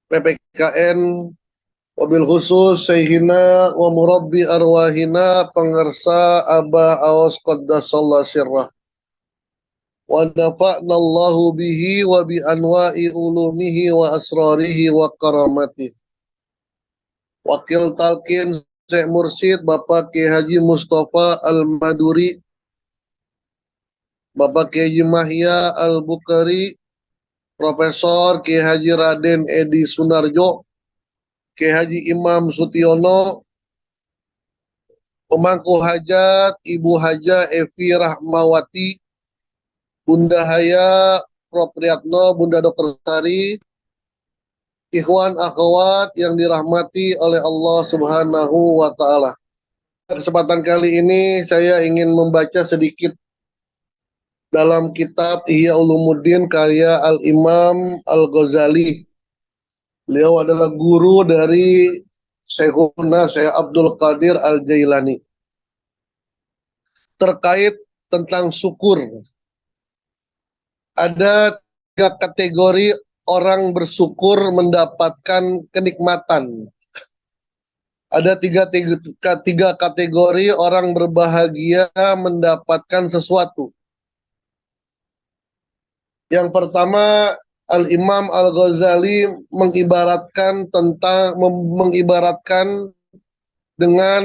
PPKN, wabil khusus Syekhina wa murabbi arwahina pengersa Abah Aos Qaddasallah sirrah wa nafa'na Allahu bihi wa bi anwa'i ulumihi wa asrarihi wa karamatihi. Wakil Talkin Syekh Mursyid Bapak Kiai Haji Mustafa Al-Maduri, Bapak Kiai Haji Mahya Al-Bukhari, Profesor Kiai Haji Raden Edi Sunarjo, Kiai Haji Imam Sutiono, Pemangku Hajat Ibu Haja Evi Rahmawati, Bunda Haya Prof. Priyatno, Bunda Dr. Sari, ikhwan akhwat yang dirahmati oleh Allah Subhanahu wa taala. Kesempatan kali ini saya ingin membaca sedikit dalam kitab Ihya Ulumuddin karya Al-Imam Al-Ghazali. Beliau adalah guru dari Syekhuna Syekh Abdul Qadir Al-Jailani. Terkait tentang syukur. Ada tiga kategori orang bersyukur mendapatkan kenikmatan. Ada tiga kategori orang berbahagia mendapatkan sesuatu. Yang pertama, Al-Imam Al-Ghazali mengibaratkan dengan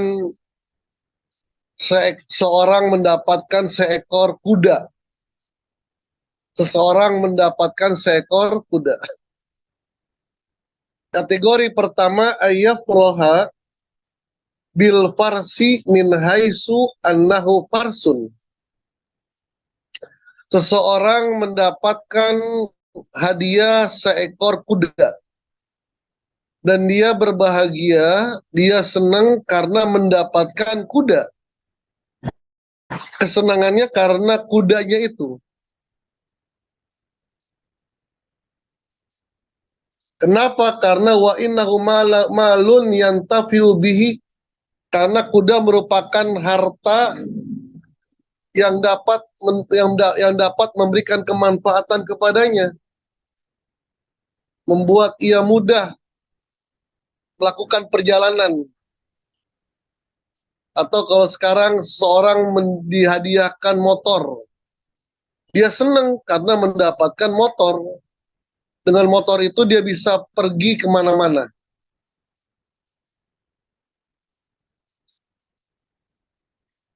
seorang mendapatkan seekor kuda. Seseorang mendapatkan seekor kuda. Kategori pertama, ayyafroha bil farsi min haisu annahu farsun. Seseorang mendapatkan hadiah seekor kuda. Dan dia berbahagia, dia senang karena mendapatkan kuda. Kesenangannya karena kudanya itu. Kenapa? Karena wa innahu malun yantafiu bihi. Karena kuda merupakan harta yang dapat memberikan kemanfaatan kepadanya. Membuat ia mudah melakukan perjalanan. Atau kalau sekarang seorang dihadiahkan motor. Dia senang karena mendapatkan motor. Dengan motor itu dia bisa pergi kemana-mana.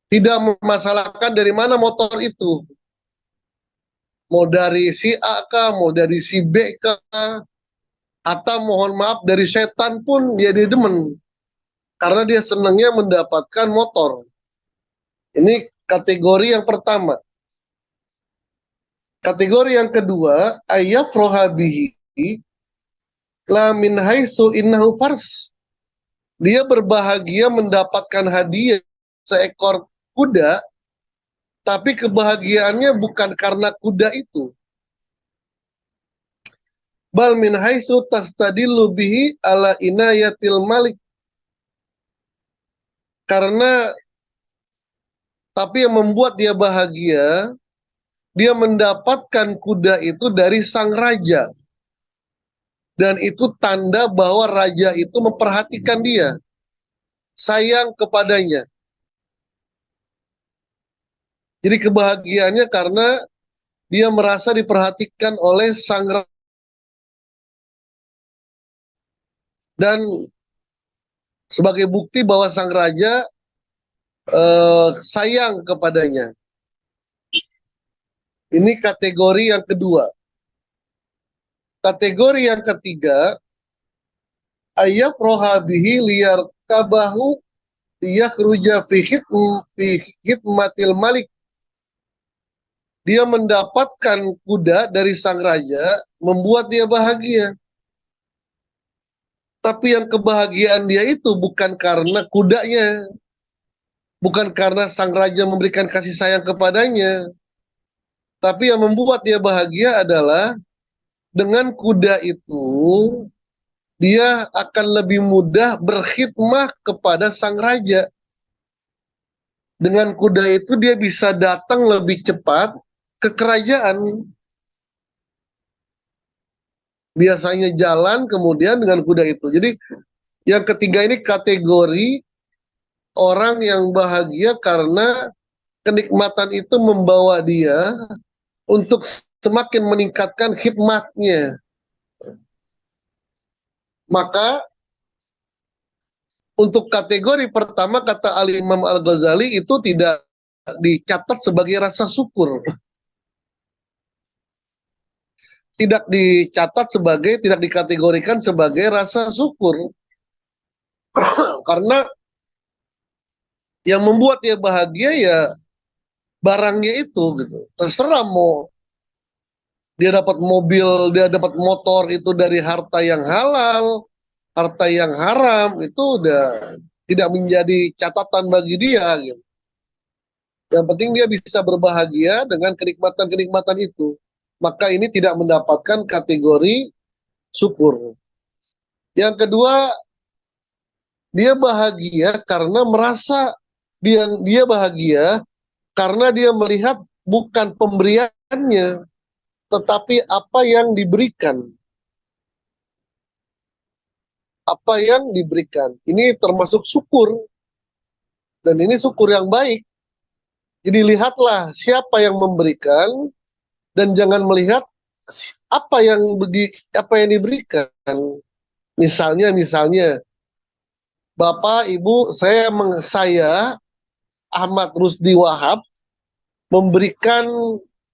Tidak memasalahkan dari mana motor itu. Mau dari si A kah, mau dari si B kah, atau mohon maaf dari setan pun dia demen. Karena dia senangnya mendapatkan motor. Ini kategori yang pertama. Kategori yang kedua, ayyafroha bihi la min haisu innahu fars. Dia berbahagia mendapatkan hadiah seekor kuda, tapi kebahagiaannya bukan karena kuda itu. Bal min haisu tastadillu bihi ala inayatil malik. Karena tapi yang membuat dia bahagia, dia mendapatkan kuda itu dari sang raja. Dan itu tanda bahwa raja itu memperhatikan dia. Sayang kepadanya. Jadi kebahagiaannya karena dia merasa diperhatikan oleh sang raja. Dan sebagai bukti bahwa sang raja sayang kepadanya. Ini kategori yang kedua. Kategori yang ketiga, ayyafroha bihi liyar kabahu yakhruja fi khidmatil malik. Dia mendapatkan kuda dari sang raja, membuat dia bahagia. Tapi yang kebahagiaan dia itu bukan karena kudanya. Bukan karena sang raja memberikan kasih sayang kepadanya. Tapi yang membuat dia bahagia adalah dengan kuda itu, dia akan lebih mudah berkhidmah kepada sang raja. Dengan kuda itu dia bisa datang lebih cepat ke kerajaan. biasanya jalan kemudian dengan kuda itu. Jadi yang ketiga ini kategori orang yang bahagia karena kenikmatan itu membawa dia untuk semakin meningkatkan khidmatnya. Maka untuk kategori pertama kata Al-Imam Al-Ghazali itu tidak dicatat sebagai rasa syukur. Tidak dicatat sebagai, tidak dikategorikan sebagai rasa syukur. Karena yang membuat dia bahagia ya barangnya itu gitu. Terserah mau dia dapat mobil, dia dapat motor itu dari harta yang halal, harta yang haram itu udah tidak menjadi catatan bagi dia gitu. Yang penting dia bisa berbahagia dengan kenikmatan-kenikmatan itu. Maka ini tidak mendapatkan kategori syukur. Yang kedua, dia bahagia karena merasa dia bahagia karena dia melihat bukan pemberiannya, tetapi apa yang diberikan. Apa yang diberikan. Ini termasuk syukur. Dan ini syukur yang baik. Jadi lihatlah siapa yang memberikan dan jangan melihat apa yang diberikan. Misalnya Bapak, Ibu, saya Ahmad Rusdi Wahab memberikan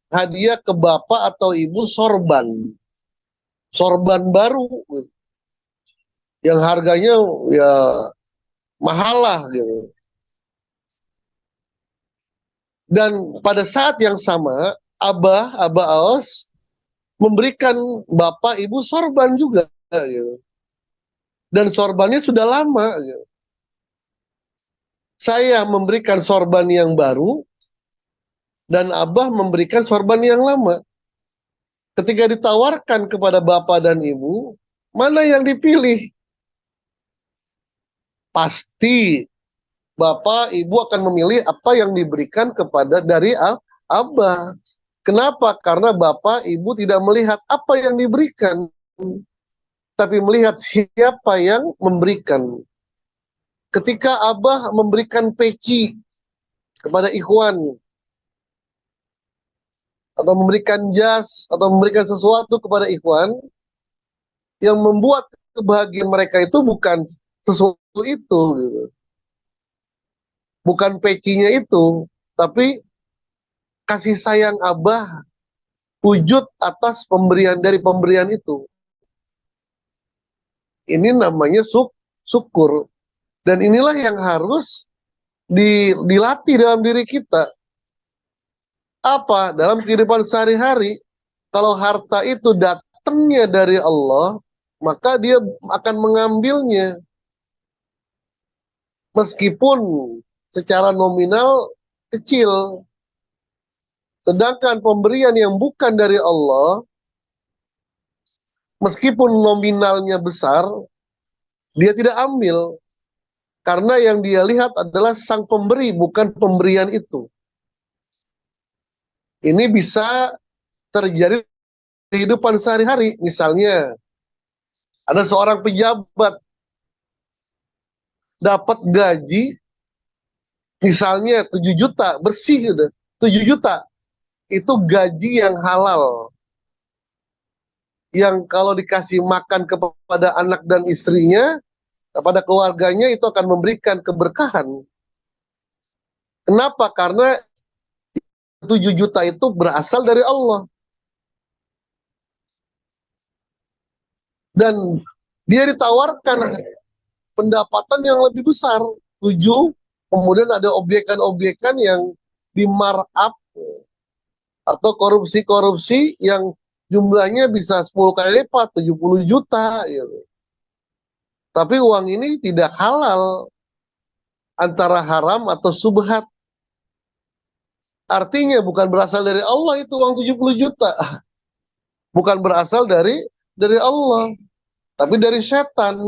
hadiah ke Bapak atau Ibu sorban baru yang harganya ya mahal lah gitu. Dan pada saat yang sama Abah Aos memberikan Bapak Ibu sorban juga gitu. Dan sorbannya sudah lama gitu. Saya memberikan sorban yang baru dan Abah memberikan sorban yang lama. Ketika ditawarkan kepada Bapak dan Ibu, mana yang dipilih? Pasti Bapak, Ibu akan memilih apa yang diberikan kepada dari Abah. Kenapa? Karena Bapak, Ibu tidak melihat apa yang diberikan, tapi melihat siapa yang memberikan. Ketika Abah memberikan peci kepada ikhwan, atau memberikan jas, atau memberikan sesuatu kepada ikhwan, yang membuat kebahagiaan mereka itu bukan sesuatu itu, gitu. Bukan pecinya itu, tapi kasih sayang Abah wujud atas pemberian itu. Ini namanya syukur. Dan inilah yang harus dilatih dalam diri kita. Apa? Dalam kehidupan sehari-hari, kalau harta itu datangnya dari Allah, maka dia akan mengambilnya. Meskipun secara nominal kecil. Sedangkan pemberian yang bukan dari Allah, meskipun nominalnya besar, dia tidak ambil. Karena yang dia lihat adalah sang pemberi, bukan pemberian itu. Ini bisa terjadi di kehidupan sehari-hari. Misalnya, ada seorang pejabat dapat gaji, misalnya 7 juta, bersih udah. 7 juta, itu gaji yang halal. Yang kalau dikasih makan kepada anak dan istrinya, kepada keluarganya itu akan memberikan keberkahan. Kenapa? Karena 7 juta itu berasal dari Allah. Dan dia ditawarkan pendapatan yang lebih besar. 7, kemudian ada objekan-objekan yang di markup atau korupsi-korupsi yang jumlahnya bisa 10 kali lipat, 70 juta. Gitu. Tapi uang ini tidak halal, antara haram atau subhat. Artinya bukan berasal dari Allah itu uang 70 juta. Bukan berasal dari Allah, tapi dari setan.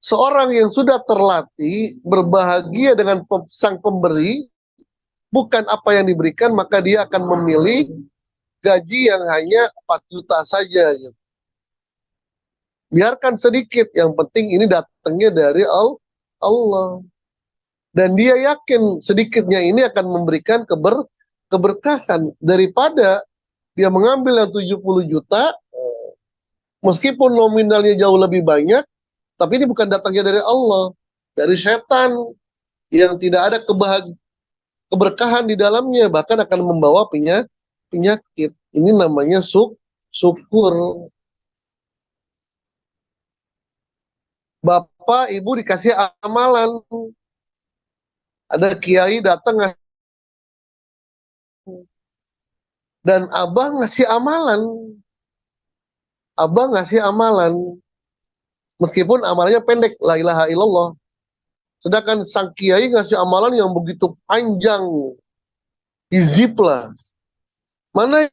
Seorang yang sudah terlatih berbahagia dengan sang pemberi, bukan apa yang diberikan, maka dia akan memilih gaji yang hanya 4 juta saja. Gitu. biarkan sedikit, yang penting ini datangnya dari Allah. Dan dia yakin sedikitnya ini akan memberikan keberkahan daripada dia mengambil yang 70 juta, meskipun nominalnya jauh lebih banyak, tapi ini bukan datangnya dari Allah, dari setan yang tidak ada keberkahan di dalamnya, bahkan akan membawa penyakit. Ini namanya syukur. Bapak, ibu dikasih amalan. Ada kiai datang dan abah ngasih amalan. Abah ngasih amalan. Meskipun amalannya pendek, la ilaha illallah. Sedangkan sang kiai ngasih amalan yang begitu panjang. Hizib lah. Mana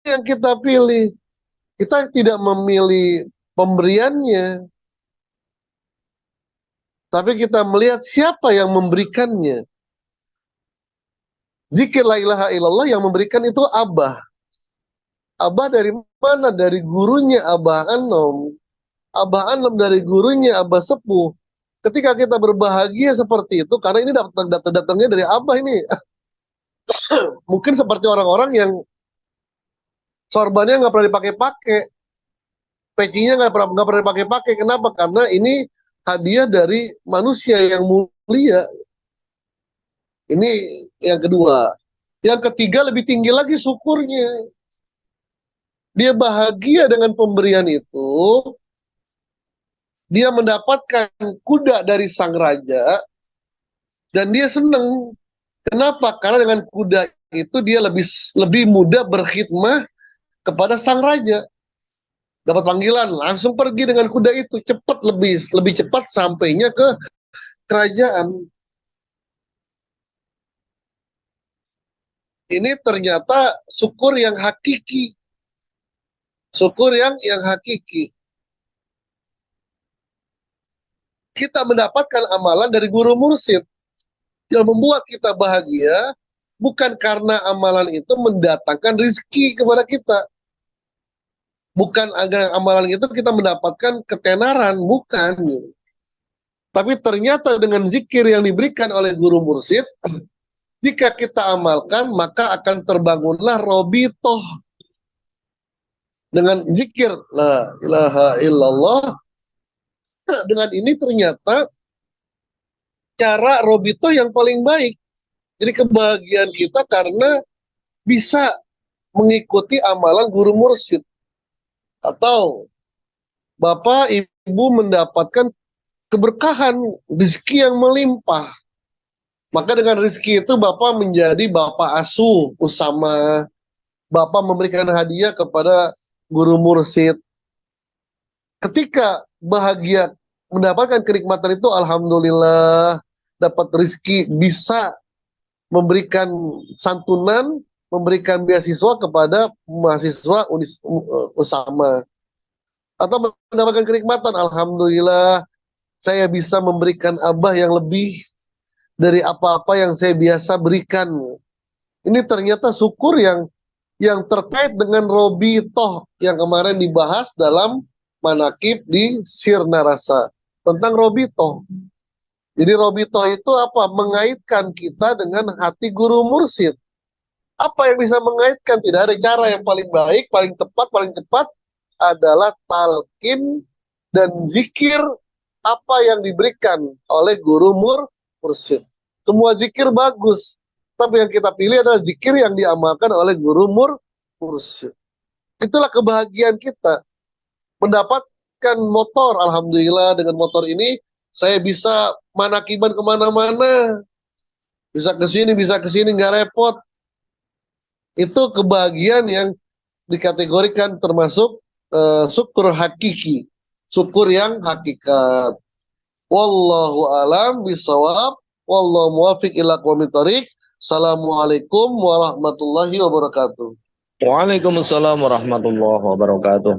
yang kita pilih? Kita tidak memilih pemberiannya, tapi kita melihat siapa yang memberikannya. Zikir la ilaha illallah yang memberikan itu Abah. Abah dari mana? Dari gurunya Abah Anom. Abah Anom dari gurunya Abah Sepuh. Ketika kita berbahagia seperti itu, karena ini datangnya dari Abah ini. Mungkin seperti orang-orang yang sorbannya nggak pernah dipakai-pakai, pecinya nggak pernah dipakai-pakai. Kenapa? Karena ini hadiah dari manusia yang mulia. Ini yang kedua. Yang ketiga lebih tinggi lagi syukurnya. Dia bahagia dengan pemberian itu. Dia mendapatkan kuda dari sang raja. Dan dia senang. Kenapa? Karena dengan kuda itu dia lebih mudah berkhidmah kepada sang raja. Dapat panggilan, langsung pergi dengan kuda itu. Cepat, lebih cepat sampainya ke kerajaan. Ini ternyata syukur yang hakiki. Syukur yang hakiki. Kita mendapatkan amalan dari guru mursyid yang membuat kita bahagia, bukan karena amalan itu mendatangkan rezeki kepada kita. Bukan agar amalan itu kita mendapatkan ketenaran, bukan. Tapi ternyata dengan zikir yang diberikan oleh guru mursyid, jika kita amalkan, maka akan terbangunlah robitoh. Dengan zikir, la ilaha illallah, dengan ini ternyata cara robito yang paling baik. Jadi kebahagiaan kita karena bisa mengikuti amalan guru mursyid. Atau bapak ibu mendapatkan keberkahan, rezeki yang melimpah. Maka dengan rezeki itu bapak menjadi bapak asuh Usama. Bapak memberikan hadiah kepada guru mursyid. Ketika bahagia mendapatkan kenikmatan itu, alhamdulillah dapat rezeki, bisa memberikan santunan, memberikan beasiswa kepada mahasiswa Usama. Atau mendapatkan kenikmatan, alhamdulillah saya bisa memberikan abah yang lebih dari apa-apa yang saya biasa berikan. Ini ternyata syukur yang terkait dengan robitoh yang kemarin dibahas dalam manakib di Sirna Rasa tentang robitoh. Jadi robitoh itu apa? Mengaitkan kita dengan hati guru mursyid. Apa yang bisa mengaitkan? Tidak ada cara yang paling baik, paling tepat, paling cepat adalah talqin dan zikir apa yang diberikan oleh guru mursyid. Semua zikir bagus, tapi yang kita pilih adalah zikir yang diamalkan oleh guru mursyid. Itulah kebahagiaan kita. Mendapatkan motor, alhamdulillah dengan motor ini saya bisa manakiban kemana-mana. Bisa ke sini, nggak repot. Itu kebahagiaan yang dikategorikan termasuk syukur hakiki. Syukur yang hakikat. Wallahu alam bisawab. Wallahu muwafiq ila aqwamit thoriq. Assalamualaikum warahmatullahi wabarakatuh. Waalaikumsalam warahmatullahi wabarakatuh.